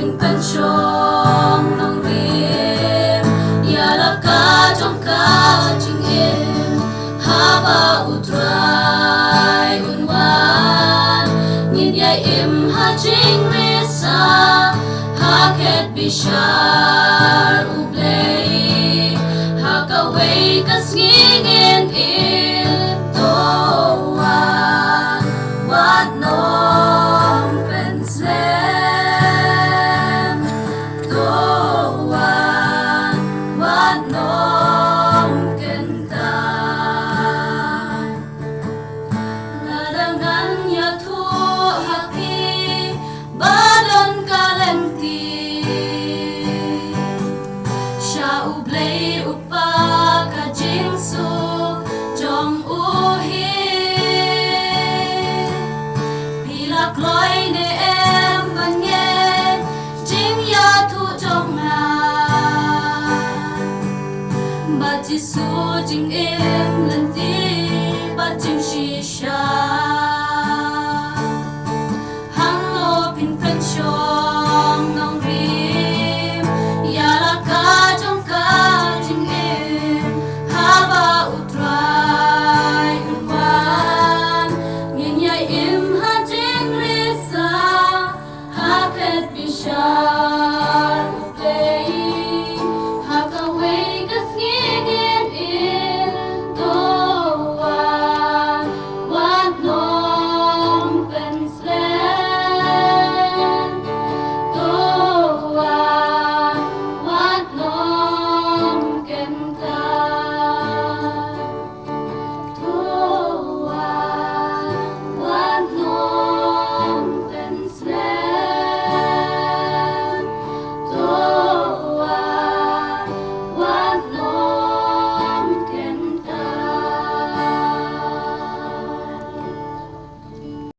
in pensiong nang rim yala ka trong ka ching in haba utrai unwan ngin yai im ha ching risa ha ket bishar ublei ha ka wei kas ngingin in toa wat nom pensem toa wat nom kentai ladangan ya tu haki badan kalenti